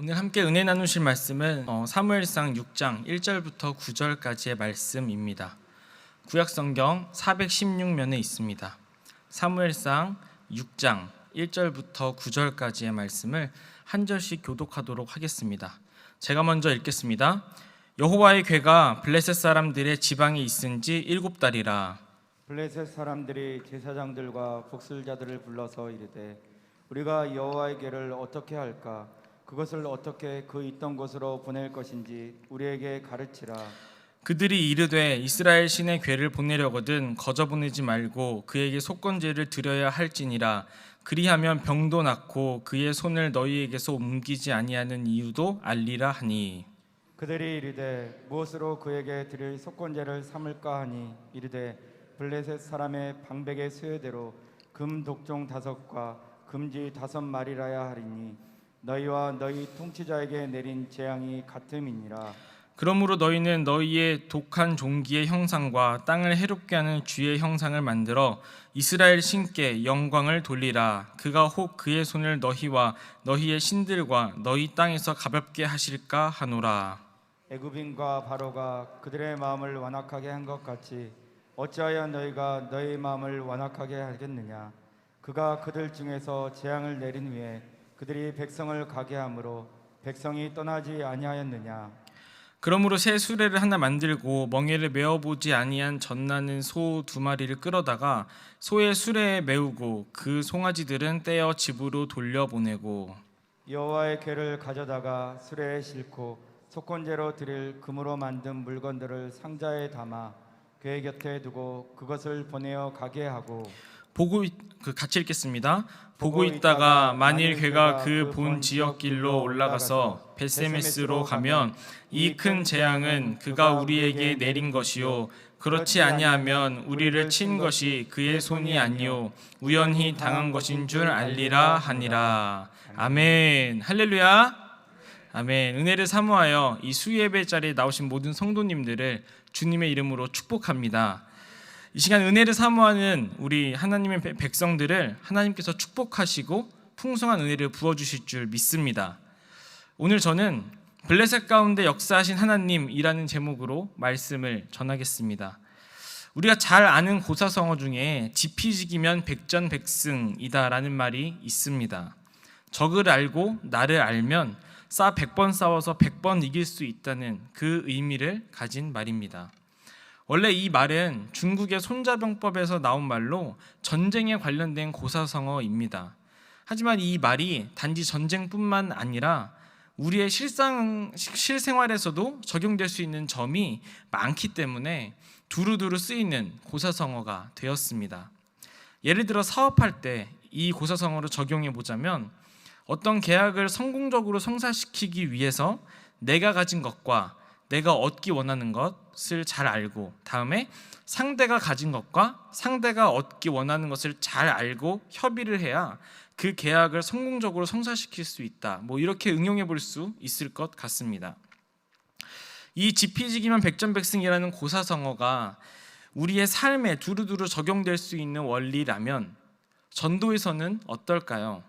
오늘 함께 은혜 나누실 말씀은 사무엘상 6장 1절부터 9절까지의 말씀입니다. 구약성경 416면에 있습니다. 사무엘상 6장 1절부터 9절까지의 말씀을 한 절씩 교독하도록 하겠습니다. 제가 먼저 읽겠습니다. 여호와의 궤가 블레셋 사람들의 지방에 있은지 7달이라. 블레셋 사람들이 제사장들과 복술자들을 불러서 이르되 우리가 여호와의 궤를 어떻게 할까? 그것을 어떻게 그 있던 곳으로 보낼 것인지 우리에게 가르치라. 그들이 이르되 이스라엘 신의 궤를 보내려거든 거저 보내지 말고 그에게 속건제를 드려야 할지니라. 그리하면 병도 낫고 그의 손을 너희에게서 옮기지 아니하는 이유도 알리라 하니. 그들이 이르되 무엇으로 그에게 드릴 속건제를 삼을까 하니 이르되 블레셋 사람의 방백의 수요대로 금 독종 5과 금지 5마리라야 하리니 너희와 너희 통치자에게 내린 재앙이 같음이니라. 그러므로 너희는 너희의 독한 종기의 형상과 땅을 해롭게 하는 쥐의 형상을 만들어 이스라엘 신께 영광을 돌리라. 그가 혹 그의 손을 너희와 너희의 신들과 너희 땅에서 가볍게 하실까 하노라. 애굽인과 바로가 그들의 마음을 완악하게 한 것 같이 어찌하여 너희가 너희 마음을 완악하게 하겠느냐. 그가 그들 중에서 재앙을 내린 후에 그들이 백성을 가게 함으로 백성이 떠나지 아니하였느냐. 그러므로 새 수레를 하나 만들고 멍에를 메어보지 아니한 젖나는 소 2마리를 끌어다가 소의 수레에 메우고 그 송아지들은 떼어 집으로 돌려보내고 여호와의 궤를 가져다가 수레에 싣고 속건제로 드릴 금으로 만든 물건들을 상자에 담아 궤 곁에 두고 그것을 보내어 가게 하고 같이 읽겠습니다. 보고 있다가 만일 궤가 그 본 지역 길로 올라가서 베세메스로 가면 이 큰 재앙은 그가 우리에게 내린 것이요 그렇지 아니하면 우리를 친 것이 그의 손이 아니요 우연히 당한 것인 줄 알리라 하니라. 아멘. 할렐루야. 아멘. 은혜를 사모하여 이 수예배 자리에 나오신 모든 성도님들을 주님의 이름으로 축복합니다. 이 시간 은혜를 사모하는 우리 하나님의 백성들을 하나님께서 축복하시고 풍성한 은혜를 부어주실 줄 믿습니다. 오늘 저는 블레셋 가운데 역사하신 하나님이라는 제목으로 말씀을 전하겠습니다. 우리가 잘 아는 고사성어 중에 지피지기면 백전백승이다라는 말이 있습니다. 적을 알고 나를 알면 100번 싸워서 100번 이길 수 있다는 그 의미를 가진 말입니다. 원래 이 말은 중국의 손자병법에서 나온 말로 전쟁에 관련된 고사성어입니다. 하지만 이 말이 단지 전쟁뿐만 아니라 우리의 실생활에서도 적용될 수 있는 점이 많기 때문에 두루두루 쓰이는 고사성어가 되었습니다. 예를 들어 사업할 때 이 고사성어를 적용해 보자면 어떤 계약을 성공적으로 성사시키기 위해서 내가 가진 것과 내가 얻기 원하는 것을 잘 알고 다음에 상대가 가진 것과 상대가 얻기 원하는 것을 잘 알고 협의를 해야 그 계약을 성공적으로 성사시킬 수 있다. 이렇게 응용해 볼 수 있을 것 같습니다. 이 지피지기면 백전백승이라는 고사성어가 우리의 삶에 두루두루 적용될 수 있는 원리라면 전도에서는 어떨까요?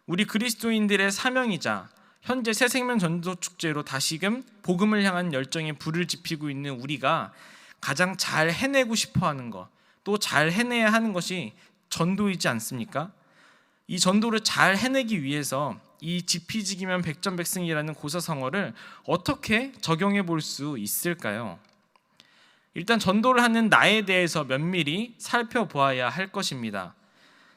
우리 그리스도인들의 사명이자 현재 새생명 전도 축제로 다시금 복음을 향한 열정에 불을 지피고 있는 우리가 가장 잘 해내고 싶어하는 것, 또 잘 해내야 하는 것이 전도이지 않습니까? 이 전도를 잘 해내기 위해서 이 지피지기면 백전백승이라는 고사성어를 어떻게 적용해 볼 수 있을까요? 일단 전도를 하는 나에 대해서 면밀히 살펴보아야 할 것입니다.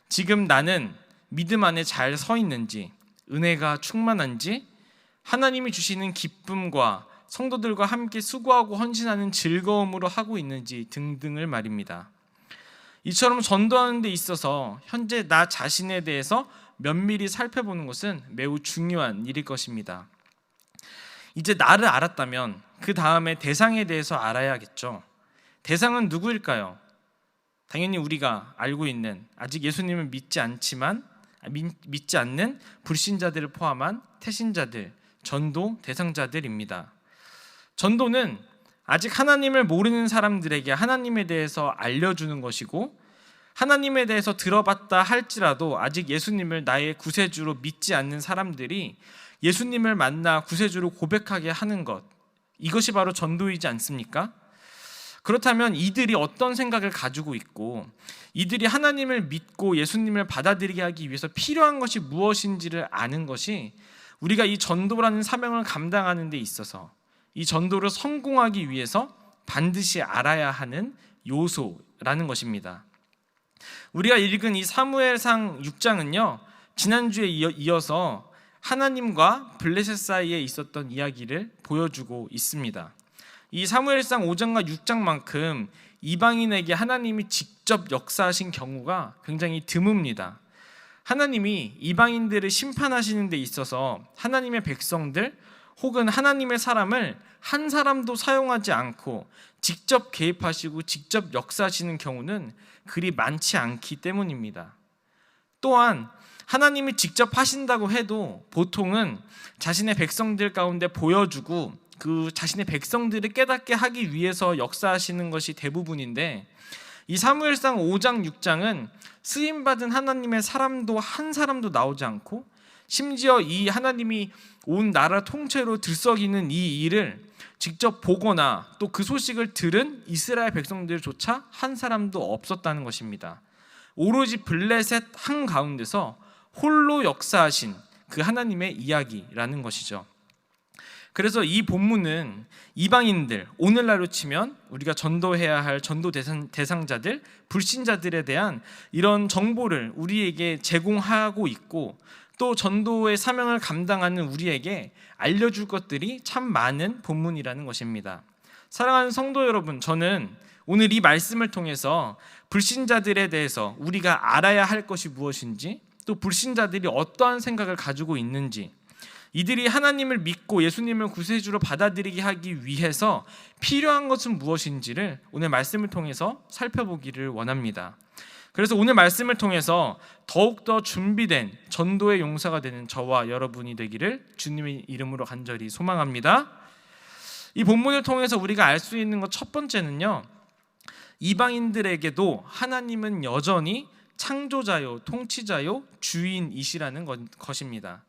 지금 나는 믿음 안에 잘 서 있는지, 은혜가 충만한지, 하나님이 주시는 기쁨과 성도들과 함께 수고하고 헌신하는 즐거움으로 하고 있는지 등등을 말입니다. 이처럼 전도하는 데 있어서 현재 나 자신에 대해서 면밀히 살펴보는 것은 매우 중요한 일일 것입니다. 이제 나를 알았다면 그 다음에 대상에 대해서 알아야겠죠. 대상은 누구일까요? 당연히 우리가 알고 있는 아직 예수님을 믿지 않는 불신자들을 포함한 태신자들, 전도 대상자들입니다. 전도는 아직 하나님을 모르는 사람들에게 하나님에 대해서 알려주는 것이고 하나님에 대해서 들어봤다 할지라도 아직 예수님을 나의 구세주로 믿지 않는 사람들이 예수님을 만나 구세주로 고백하게 하는 것, 이것이 바로 전도이지 않습니까? 그렇다면 이들이 어떤 생각을 가지고 있고 이들이 하나님을 믿고 예수님을 받아들이게 하기 위해서 필요한 것이 무엇인지를 아는 것이 우리가 이 전도라는 사명을 감당하는 데 있어서 이 전도를 성공하기 위해서 반드시 알아야 하는 요소라는 것입니다. 우리가 읽은 이 사무엘상 6장은요, 지난주에 이어서 하나님과 블레셋 사이에 있었던 이야기를 보여주고 있습니다. 이 사무엘상 5장과 6장만큼 이방인에게 하나님이 직접 역사하신 경우가 굉장히 드뭅니다. 하나님이 이방인들을 심판하시는 데 있어서 하나님의 백성들 혹은 하나님의 사람을 한 사람도 사용하지 않고 직접 개입하시고 직접 역사하시는 경우는 그리 많지 않기 때문입니다. 또한 하나님이 직접 하신다고 해도 보통은 자신의 백성들 가운데 보여주고 그 자신의 백성들을 깨닫게 하기 위해서 역사하시는 것이 대부분인데, 이 사무엘상 5장 6장은 쓰임받은 하나님의 사람도 한 사람도 나오지 않고 심지어 이 하나님이 온 나라 통째로 들썩이는 이 일을 직접 보거나 또 그 소식을 들은 이스라엘 백성들조차 한 사람도 없었다는 것입니다. 오로지 블레셋 한가운데서 홀로 역사하신 그 하나님의 이야기라는 것이죠. 그래서 이 본문은 이방인들, 오늘날로 치면 우리가 전도해야 할 전도 대상자들, 불신자들에 대한 이런 정보를 우리에게 제공하고 있고, 또 전도의 사명을 감당하는 우리에게 알려줄 것들이 참 많은 본문이라는 것입니다. 사랑하는 성도 여러분, 저는 오늘 이 말씀을 통해서 불신자들에 대해서 우리가 알아야 할 것이 무엇인지, 또 불신자들이 어떠한 생각을 가지고 있는지, 이들이 하나님을 믿고 예수님을 구세주로 받아들이게 하기 위해서 필요한 것은 무엇인지를 오늘 말씀을 통해서 살펴보기를 원합니다. 그래서 오늘 말씀을 통해서 더욱더 준비된 전도의 용사가 되는 저와 여러분이 되기를 주님의 이름으로 간절히 소망합니다. 이 본문을 통해서 우리가 알 수 있는 것 첫 번째는요, 이방인들에게도 하나님은 여전히 창조자요, 통치자요, 주인이시라는 것입니다.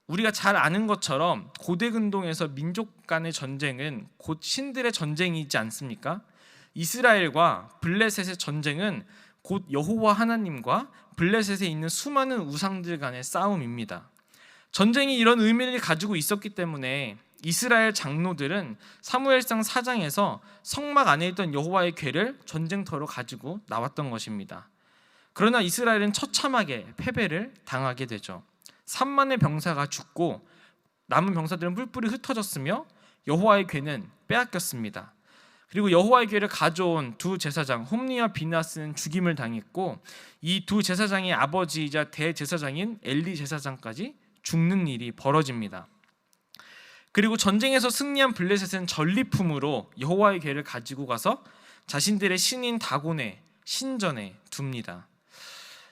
우리가 잘 아는 것처럼 고대 근동에서 민족 간의 전쟁은 곧 신들의 전쟁이지 않습니까? 이스라엘과 블레셋의 전쟁은 곧 여호와 하나님과 블레셋에 있는 수많은 우상들 간의 싸움입니다. 전쟁이 이런 의미를 가지고 있었기 때문에 이스라엘 장로들은 사무엘상 4장에서 성막 안에 있던 여호와의 궤를 전쟁터로 가지고 나왔던 것입니다. 그러나 이스라엘은 처참하게 패배를 당하게 되죠. 3만의 병사가 죽고 남은 병사들은 뿔뿔이 흩어졌으며 여호와의 궤는 빼앗겼습니다. 그리고 여호와의 궤를 가져온 두 제사장 홈리와 비나스는 죽임을 당했고, 이 두 제사장의 아버지이자 대제사장인 엘리 제사장까지 죽는 일이 벌어집니다. 그리고 전쟁에서 승리한 블레셋은 전리품으로 여호와의 궤를 가지고 가서 자신들의 신인 다곤의 신전에 둡니다.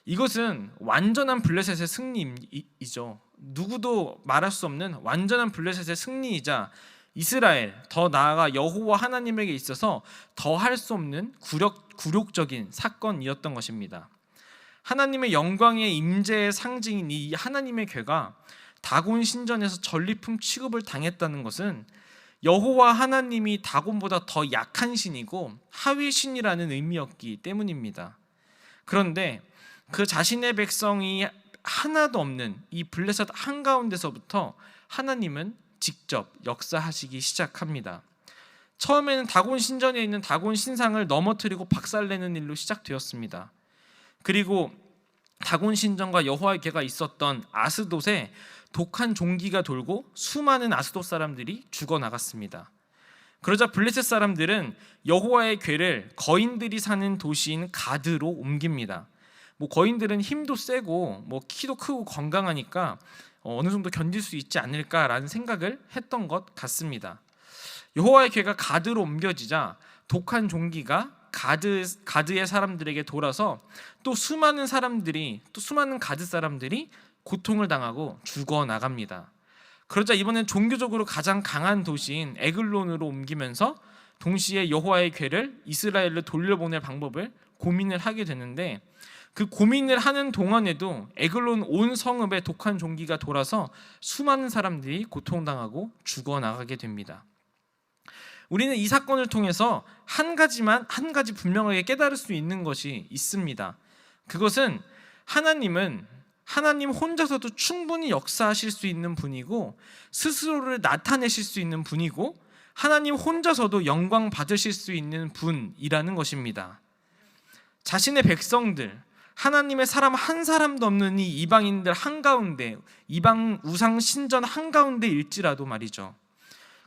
이것은 완전한 블레셋의 승리이죠. 누구도 말할 수 없는 완전한 블레셋의 승리이자 이스라엘, 더 나아가 여호와 하나님에게 있어서 더 할 수 없는 굴욕적인 사건이었던 것입니다. 하나님의 영광의 임재의 상징인 이 하나님의 궤가 다곤 신전에서 전리품 취급을 당했다는 것은 여호와 하나님이 다곤보다 더 약한 신이고 하위 신이라는 의미였기 때문입니다. 그런데 그 자신의 백성이 하나도 없는 이 블레셋 한가운데서부터 하나님은 직접 역사하시기 시작합니다. 처음에는 다곤 신전에 있는 다곤 신상을 넘어뜨리고 박살내는 일로 시작되었습니다. 그리고 다곤 신전과 여호와의 궤가 있었던 아스돗에 독한 종기가 돌고 수많은 아스돗 사람들이 죽어나갔습니다. 그러자 블레셋 사람들은 여호와의 궤를 거인들이 사는 도시인 가드로 옮깁니다. 거인들은 힘도 세고 키도 크고 건강하니까 어느 정도 견딜 수 있지 않을까라는 생각을 했던 것 같습니다. 여호와의 궤가 가드로 옮겨지자 독한 종기가 가드의 사람들에게 돌아서 또 수많은 가드 사람들이 고통을 당하고 죽어나갑니다. 그러자 이번엔 종교적으로 가장 강한 도시인 에글론으로 옮기면서 동시에 여호와의 궤를 이스라엘로 돌려보낼 방법을 고민을 하게 되는데, 그 고민을 하는 동안에도 에글론 온 성읍에 독한 종기가 돌아서 수많은 사람들이 고통당하고 죽어나가게 됩니다. 우리는 이 사건을 통해서 한 가지 분명하게 깨달을 수 있는 것이 있습니다. 그것은 하나님 혼자서도 충분히 역사하실 수 있는 분이고 스스로를 나타내실 수 있는 분이고 하나님 혼자서도 영광 받으실 수 있는 분이라는 것입니다. 자신의 백성들, 하나님의 사람 한 사람도 없는 이 이방인들 한가운데, 이방 우상 신전 한가운데일지라도 말이죠.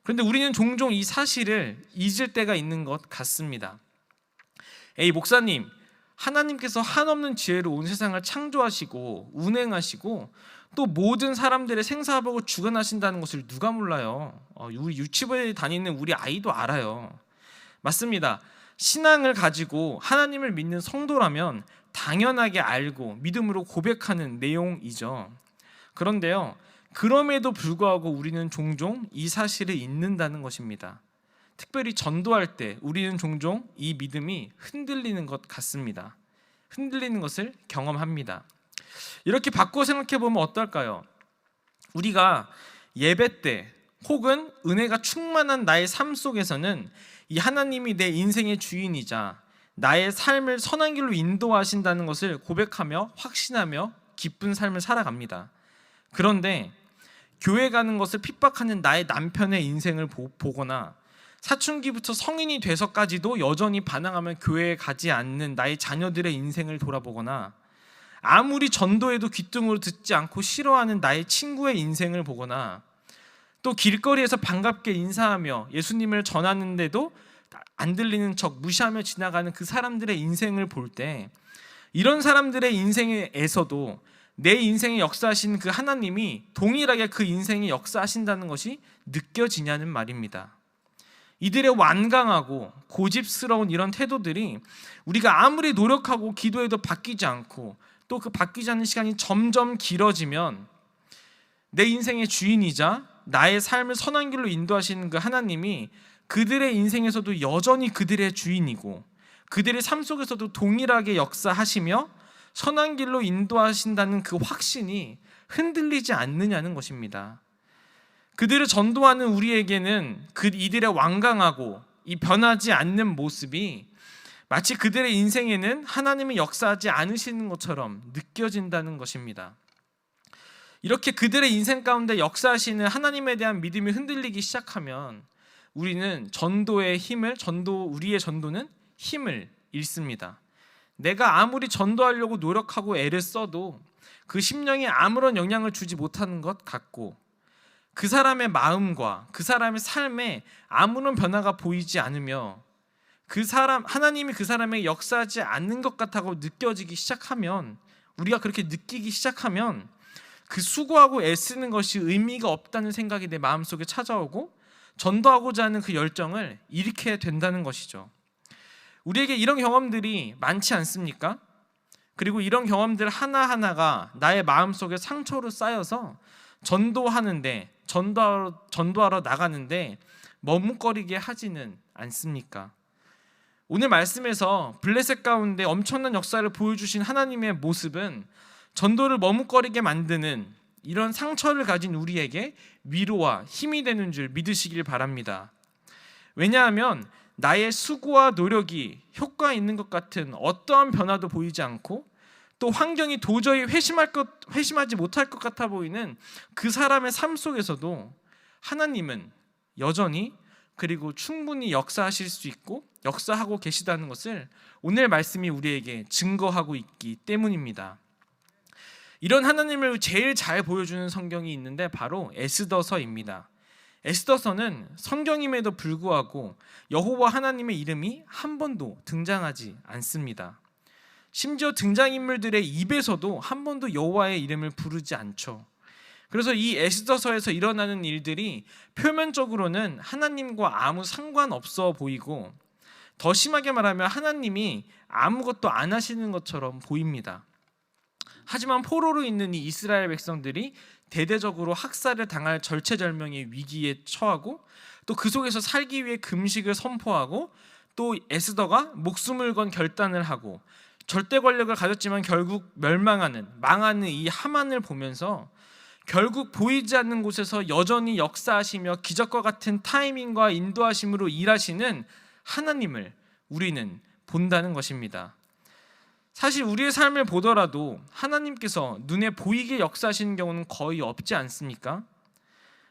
그런데 우리는 종종 이 사실을 잊을 때가 있는 것 같습니다. 에이 목사님, 하나님께서 한없는 지혜로 온 세상을 창조하시고 운행하시고 또 모든 사람들의 생사하고 주관하신다는 것을 누가 몰라요? 우리 유치부에 다니는 우리 아이도 알아요. 맞습니다. 신앙을 가지고 하나님을 믿는 성도라면 당연하게 알고 믿음으로 고백하는 내용이죠. 그런데요, 그럼에도 불구하고 우리는 종종 이 사실을 잊는다는 것입니다. 특별히 전도할 때 우리는 종종 이 믿음이 흔들리는 것 같습니다. 흔들리는 것을 경험합니다. 이렇게 바꿔 생각해 보면 어떨까요? 우리가 예배 때 혹은 은혜가 충만한 나의 삶 속에서는 이 하나님이 내 인생의 주인이자 나의 삶을 선한 길로 인도하신다는 것을 고백하며 확신하며 기쁜 삶을 살아갑니다. 그런데 교회 가는 것을 핍박하는 나의 남편의 인생을 보거나 사춘기부터 성인이 돼서까지도 여전히 반항하며 교회에 가지 않는 나의 자녀들의 인생을 돌아보거나 아무리 전도해도 귀등으로 듣지 않고 싫어하는 나의 친구의 인생을 보거나 또 길거리에서 반갑게 인사하며 예수님을 전하는데도 안 들리는 척 무시하며 지나가는 그 사람들의 인생을 볼 때 이런 사람들의 인생에서도 내 인생에 역사하신 그 하나님이 동일하게 그 인생에 역사하신다는 것이 느껴지냐는 말입니다. 이들의 완강하고 고집스러운 이런 태도들이 우리가 아무리 노력하고 기도해도 바뀌지 않고 또 그 바뀌지 않는 시간이 점점 길어지면 내 인생의 주인이자 나의 삶을 선한 길로 인도하시는 그 하나님이 그들의 인생에서도 여전히 그들의 주인이고 그들의 삶 속에서도 동일하게 역사하시며 선한 길로 인도하신다는 그 확신이 흔들리지 않느냐는 것입니다. 그들을 전도하는 우리에게는 이들의 완강하고 이 변하지 않는 모습이 마치 그들의 인생에는 하나님이 역사하지 않으시는 것처럼 느껴진다는 것입니다. 이렇게 그들의 인생 가운데 역사하시는 하나님에 대한 믿음이 흔들리기 시작하면 우리는 우리의 전도는 힘을 잃습니다. 내가 아무리 전도하려고 노력하고 애를 써도 그 심령에 아무런 영향을 주지 못하는 것 같고 그 사람의 마음과 그 사람의 삶에 아무런 변화가 보이지 않으며 하나님이 그 사람에게 역사하지 않는 것 같다고 느껴지기 시작하면 우리가 그렇게 느끼기 시작하면 그 수고하고 애쓰는 것이 의미가 없다는 생각이 내 마음속에 찾아오고 전도하고자 하는 그 열정을 잃게 된다는 것이죠. 우리에게 이런 경험들이 많지 않습니까? 그리고 이런 경험들 하나하나가 나의 마음속에 상처로 쌓여서 전도하러 나가는데 머뭇거리게 하지는 않습니까? 오늘 말씀에서 블레셋 가운데 엄청난 역사를 보여주신 하나님의 모습은 전도를 머뭇거리게 만드는 이런 상처를 가진 우리에게 위로와 힘이 되는 줄 믿으시길 바랍니다. 왜냐하면 나의 수고와 노력이 효과 있는 것 같은 어떠한 변화도 보이지 않고 또 환경이 도저히 회심하지 못할 것 같아 보이는 그 사람의 삶 속에서도 하나님은 여전히 그리고 충분히 역사하실 수 있고 역사하고 계시다는 것을 오늘 말씀이 우리에게 증거하고 있기 때문입니다. 이런 하나님을 제일 잘 보여주는 성경이 있는데 바로 에스더서입니다. 에스더서는 성경임에도 불구하고 여호와 하나님의 이름이 한 번도 등장하지 않습니다. 심지어 등장인물들의 입에서도 한 번도 여호와의 이름을 부르지 않죠. 그래서 이 에스더서에서 일어나는 일들이 표면적으로는 하나님과 아무 상관없어 보이고 더 심하게 말하면 하나님이 아무것도 안 하시는 것처럼 보입니다. 하지만 포로로 있는 이 이스라엘 백성들이 대대적으로 학살을 당할 절체절명의 위기에 처하고 또 그 속에서 살기 위해 금식을 선포하고 또 에스더가 목숨을 건 결단을 하고 절대 권력을 가졌지만 결국 망하는 이 하만을 보면서 결국 보이지 않는 곳에서 여전히 역사하시며 기적과 같은 타이밍과 인도하심으로 일하시는 하나님을 우리는 본다는 것입니다. 사실 우리의 삶을 보더라도 하나님께서 눈에 보이게 역사하시는 경우는 거의 없지 않습니까?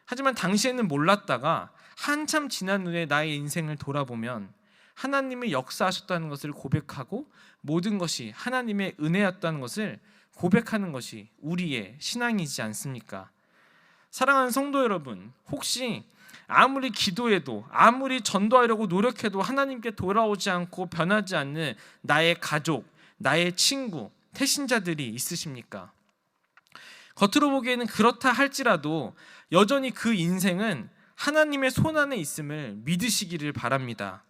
하지만 당시에는 몰랐다가 한참 지난 후에 나의 인생을 돌아보면 하나님이 역사하셨다는 것을 고백하고 모든 것이 하나님의 은혜였다는 것을 고백하는 것이 우리의 신앙이지 않습니까? 사랑하는 성도 여러분, 혹시 아무리 기도해도 아무리 전도하려고 노력해도 하나님께 돌아오지 않고 변하지 않는 나의 가족, 나의 친구, 태신자들이 있으십니까? 겉으로 보기에는 그렇다 할지라도 여전히 그 인생은 하나님의 손 안에 있음을 믿으시기를 바랍니다.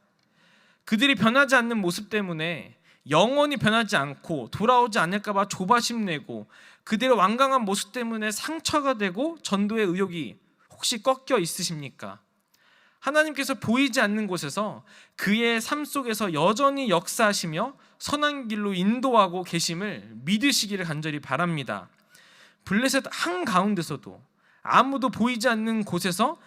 그들이 변하지 않는 모습 때문에 영원히 변하지 않고 돌아오지 않을까 봐 조바심 내고 그들의 완강한 모습 때문에 상처가 되고 전도의 의욕이 혹시 꺾여 있으십니까? 하나님께서 보이지 않는 곳에서 그의 삶 속에서 여전히 역사하시며 선한 길로 인도하고 계심을 믿으시기를 간절히 바랍니다. 블레셋 한가운데서도 아무도 보이지 않는 곳에서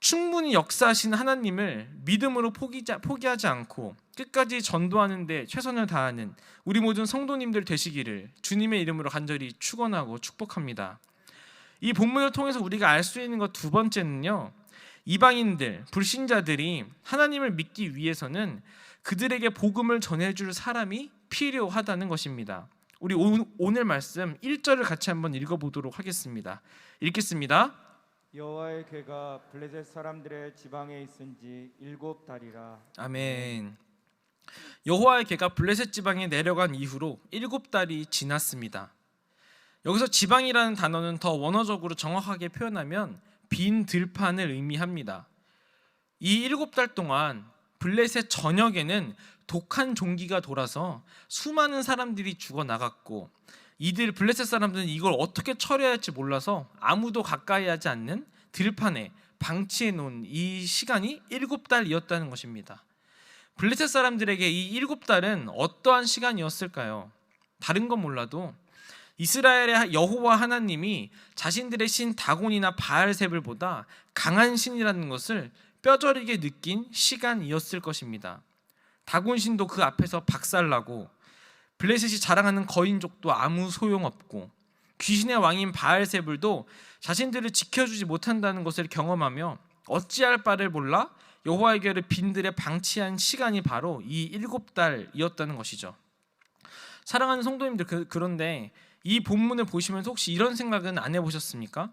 충분히 역사하신 하나님을 믿음으로 포기하지 않고 끝까지 전도하는 데 최선을 다하는 우리 모든 성도님들 되시기를 주님의 이름으로 간절히 축원하고 축복합니다. 이 본문을 통해서 우리가 알 수 있는 것 두 번째는요, 이방인들, 불신자들이 하나님을 믿기 위해서는 그들에게 복음을 전해줄 사람이 필요하다는 것입니다. 우리 오늘 말씀 1절을 같이 한번 읽어보도록 하겠습니다. 읽겠습니다. 여호와의 궤가 블레셋 사람들의 지방에 있은지 7달이라. 아멘. 여호와의 궤가 블레셋 지방에 내려간 이후로 7달이 지났습니다. 여기서 지방이라는 단어는 더 원어적으로 정확하게 표현하면 빈 들판을 의미합니다. 이 7달 동안 블레셋 전역에는 독한 종기가 돌아서 수많은 사람들이 죽어나갔고 이들 블레셋 사람들은 이걸 어떻게 처리해야 할지 몰라서 아무도 가까이 하지 않는 들판에 방치해 놓은 이 시간이 7달이었다는 것입니다. 블레셋 사람들에게 이 7달은 어떠한 시간이었을까요? 다른 건 몰라도 이스라엘의 여호와 하나님이 자신들의 신 다곤이나 바알세불보다 강한 신이라는 것을 뼈저리게 느낀 시간이었을 것입니다. 다곤 신도 그 앞에서 박살나고 블레셋이 자랑하는 거인족도 아무 소용없고 귀신의 왕인 바알세불도 자신들을 지켜주지 못한다는 것을 경험하며 어찌할 바를 몰라 여호와의 궤를 빈들에 방치한 시간이 바로 이 7달이었다는 것이죠. 사랑하는 성도님들, 그런데 이 본문을 보시면서 혹시 이런 생각은 안 해보셨습니까?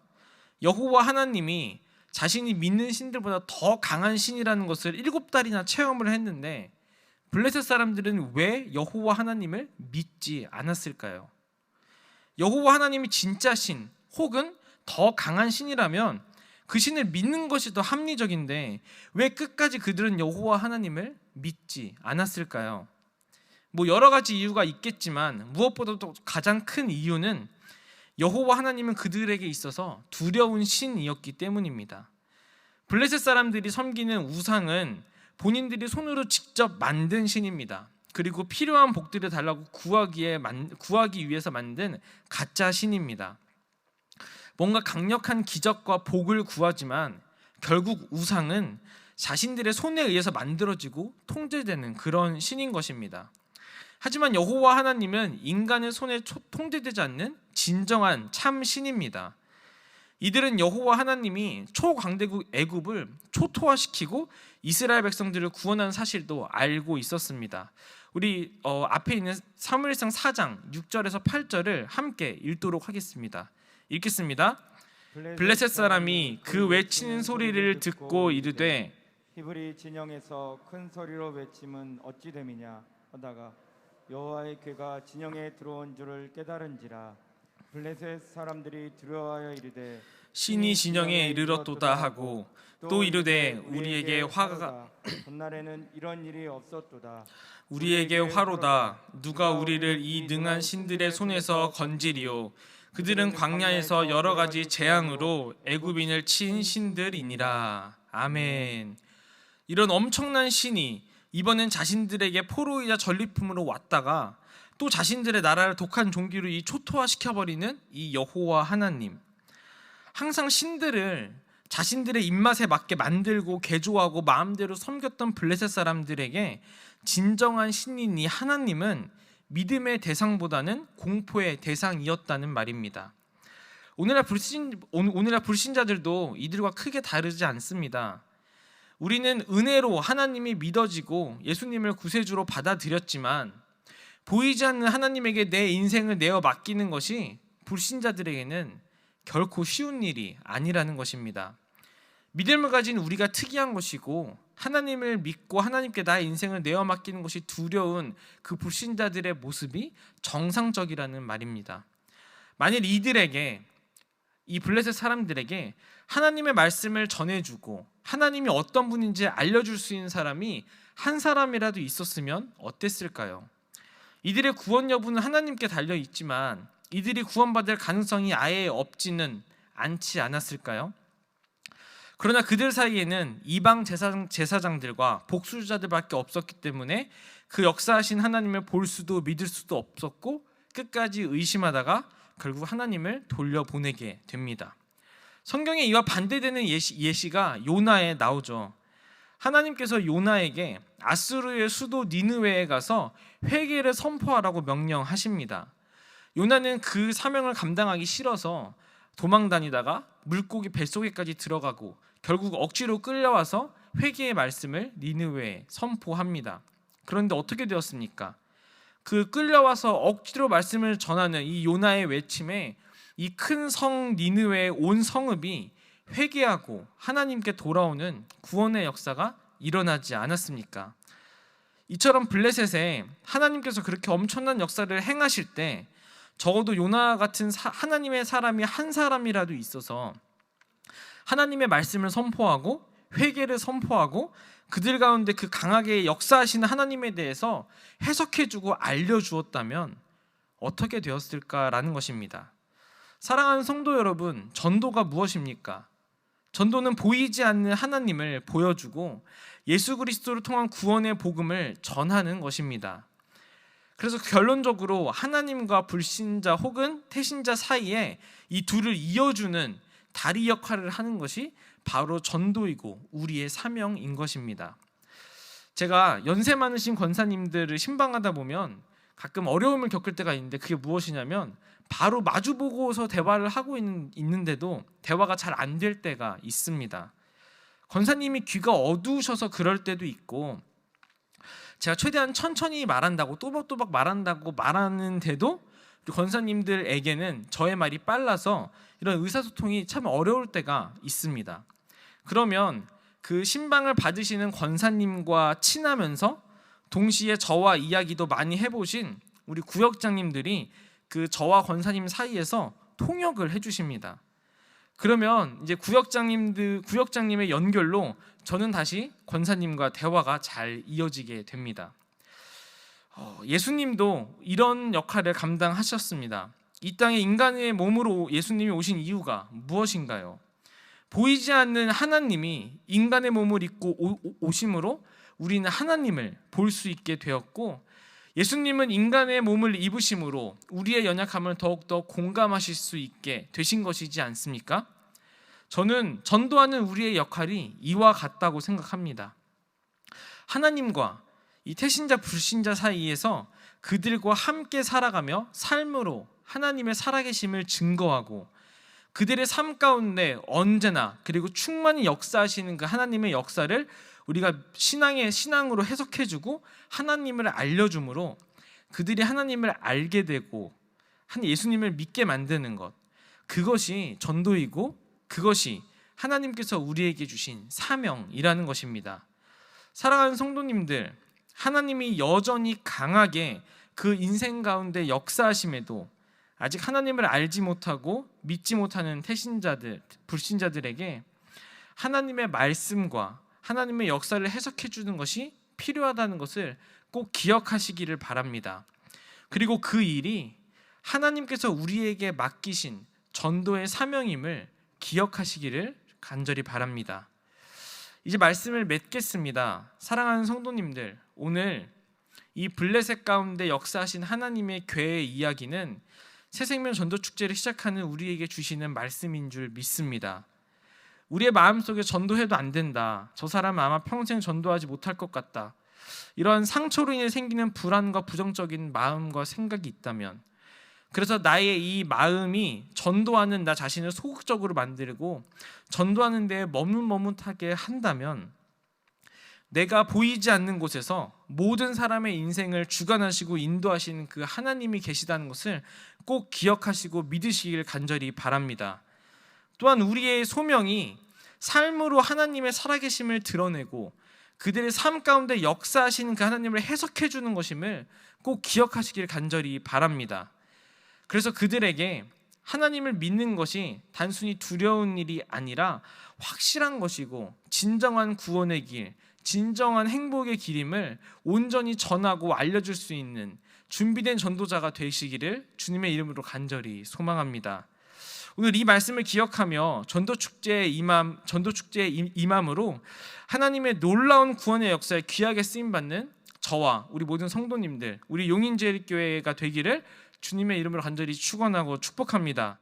여호와 하나님이 자신이 믿는 신들보다 더 강한 신이라는 것을 7달이나 체험을 했는데 블레셋 사람들은 왜 여호와 하나님을 믿지 않았을까요? 여호와 하나님이 진짜 신 혹은 더 강한 신이라면 그 신을 믿는 것이 더 합리적인데 왜 끝까지 그들은 여호와 하나님을 믿지 않았을까요? 여러 가지 이유가 있겠지만 무엇보다도 가장 큰 이유는 여호와 하나님은 그들에게 있어서 두려운 신이었기 때문입니다. 블레셋 사람들이 섬기는 우상은 본인들이 손으로 직접 만든 신입니다. 그리고 필요한 복들을 달라고 구하기 위해서 만든 가짜 신입니다. 뭔가 강력한 기적과 복을 구하지만 결국 우상은 자신들의 손에 의해서 만들어지고 통제되는 그런 신인 것입니다. 하지만 여호와 하나님은 인간의 손에 통제되지 않는 진정한 참 신입니다. 이들은 여호와 하나님이 초강대국 애굽을 초토화시키고 이스라엘 백성들을 구원한 사실도 알고 있었습니다. 우리 앞에 있는 사무엘상 4장 6절에서 8절을 함께 읽도록 하겠습니다. 읽겠습니다. 블레셋 사람이 그 외치는 소리를 듣고 이르되 히브리 진영에서 큰 소리로 외침은 어찌 됨이냐 하다가 여호와의 궤가 진영에 들어온 줄을 깨달은지라. 블레셋 사람들이 두려워하여 이르되 신이 진영에 이르렀도다 하고 또 이르되 우리에게 화가 전날에는 이런 일이 없었도다. 우리에게 화로다. 누가 우리를 이 능한 신들의 손에서 건지리요. 그들은 광야에서 여러 가지 재앙으로 애굽인을 친 신들이니라. 아멘. 이런 엄청난 신이 이번엔 자신들에게 포로이자 전리품으로 왔다가 또 자신들의 나라를 독한 종기로 이 초토화시켜버리는 이 여호와 하나님, 항상 신들을 자신들의 입맛에 맞게 만들고 개조하고 마음대로 섬겼던 블레셋 사람들에게 진정한 신인 이 하나님은 믿음의 대상보다는 공포의 대상이었다는 말입니다. 오늘날 불신자들도 이들과 크게 다르지 않습니다. 우리는 은혜로 하나님이 믿어지고 예수님을 구세주로 받아들였지만 보이지 않는 하나님에게 내 인생을 내어 맡기는 것이 불신자들에게는 결코 쉬운 일이 아니라는 것입니다. 믿음을 가진 우리가 특이한 것이고 하나님을 믿고 하나님께 나의 인생을 내어 맡기는 것이 두려운 그 불신자들의 모습이 정상적이라는 말입니다. 만일 이들에게, 이 블레셋 사람들에게 하나님의 말씀을 전해주고 하나님이 어떤 분인지 알려줄 수 있는 사람이 한 사람이라도 있었으면 어땠을까요? 이들의 구원 여부는 하나님께 달려 있지만 이들이 구원받을 가능성이 아예 없지는 않지 않았을까요? 그러나 그들 사이에는 이방 제사장들과 복수자들밖에 없었기 때문에 그 역사하신 하나님을 볼 수도 믿을 수도 없었고 끝까지 의심하다가 결국 하나님을 돌려보내게 됩니다. 성경에 이와 반대되는 예시가 요나에 나오죠. 하나님께서 요나에게 아수르의 수도 니느웨에 가서 회개를 선포하라고 명령하십니다. 요나는 그 사명을 감당하기 싫어서 도망다니다가 물고기 뱃속에까지 들어가고 결국 억지로 끌려와서 회개의 말씀을 니느웨에 선포합니다. 그런데 어떻게 되었습니까? 그 끌려와서 억지로 말씀을 전하는 이 요나의 외침에 이 큰 성 니느웨의 온 성읍이 회개하고 하나님께 돌아오는 구원의 역사가 일어나지 않았습니까? 이처럼 블레셋에 하나님께서 그렇게 엄청난 역사를 행하실 때 적어도 요나 같은 하나님의 사람이 한 사람이라도 있어서 하나님의 말씀을 선포하고 회개를 선포하고 그들 가운데 그 강하게 역사하시는 하나님에 대해서 해석해주고 알려주었다면 어떻게 되었을까라는 것입니다. 사랑하는 성도 여러분, 전도가 무엇입니까? 전도는 보이지 않는 하나님을 보여주고 예수 그리스도를 통한 구원의 복음을 전하는 것입니다. 그래서 결론적으로 하나님과 불신자 혹은 태신자 사이에 이 둘을 이어주는 다리 역할을 하는 것이 바로 전도이고 우리의 사명인 것입니다. 제가 연세 많으신 권사님들을 신방하다 보면 가끔 어려움을 겪을 때가 있는데 그게 무엇이냐면 바로 마주보고서 대화를 하고 있는데도 대화가 잘 안 될 때가 있습니다. 권사님이 귀가 어두우셔서 그럴 때도 있고 제가 최대한 천천히 말한다고 또박또박 말한다고 말하는데도 권사님들에게는 저의 말이 빨라서 이런 의사소통이 참 어려울 때가 있습니다. 그러면 그 신방을 받으시는 권사님과 친하면서 동시에 저와 이야기도 많이 해보신 우리 구역장님들이 그 저와 권사님 사이에서 통역을 해주십니다. 그러면 이제 구역장님의 연결로 저는 다시 권사님과 대화가 잘 이어지게 됩니다. 예수님도 이런 역할을 감당하셨습니다. 이 땅에 인간의 몸으로 예수님이 오신 이유가 무엇인가요? 보이지 않는 하나님이 인간의 몸을 입고 오심으로 우리는 하나님을 볼 수 있게 되었고 예수님은 인간의 몸을 입으심으로 우리의 연약함을 더욱더 공감하실 수 있게 되신 것이지 않습니까? 저는 전도하는 우리의 역할이 이와 같다고 생각합니다. 하나님과 이 태신자 불신자 사이에서 그들과 함께 살아가며 삶으로 하나님의 살아계심을 증거하고 그들의 삶 가운데 언제나 그리고 충만히 역사하시는 그 하나님의 역사를 우리가 신앙으로 해석해주고 하나님을 알려줌으로 그들이 하나님을 알게 되고 예수님을 믿게 만드는 것, 그것이 전도이고 그것이 하나님께서 우리에게 주신 사명이라는 것입니다. 사랑하는 성도님들, 하나님이 여전히 강하게 그 인생 가운데 역사하심에도 아직 하나님을 알지 못하고 믿지 못하는 태신자들, 불신자들에게 하나님의 말씀과 하나님의 역사를 해석해 주는 것이 필요하다는 것을 꼭 기억하시기를 바랍니다. 그리고 그 일이 하나님께서 우리에게 맡기신 전도의 사명임을 기억하시기를 간절히 바랍니다. 이제 말씀을 맺겠습니다. 사랑하는 성도님들, 오늘 이 블레셋 가운데 역사하신 하나님의 괴의 이야기는 새생명 전도축제를 시작하는 우리에게 주시는 말씀인 줄 믿습니다. 우리의 마음속에 전도해도 안 된다, 저 사람은 아마 평생 전도하지 못할 것 같다, 이런 상처로 인해 생기는 불안과 부정적인 마음과 생각이 있다면, 그래서 나의 이 마음이 전도하는 나 자신을 소극적으로 만들고 전도하는 데에 머뭇머뭇하게 한다면, 내가 보이지 않는 곳에서 모든 사람의 인생을 주관하시고 인도하시는 그 하나님이 계시다는 것을 꼭 기억하시고 믿으시길 간절히 바랍니다. 또한 우리의 소명이 삶으로 하나님의 살아계심을 드러내고 그들의 삶 가운데 역사하시는 그 하나님을 해석해 주는 것임을 꼭 기억하시길 간절히 바랍니다. 그래서 그들에게 하나님을 믿는 것이 단순히 두려운 일이 아니라 확실한 것이고 진정한 구원의 길, 진정한 행복의 길임을 온전히 전하고 알려줄 수 있는 준비된 전도자가 되시기를 주님의 이름으로 간절히 소망합니다. 오늘 이 말씀을 기억하며 전도축제의 임함으로 하나님의 놀라운 구원의 역사에 귀하게 쓰임받는 저와 우리 모든 성도님들, 우리 용인제일교회가 되기를 주님의 이름으로 간절히 축원하고 축복합니다.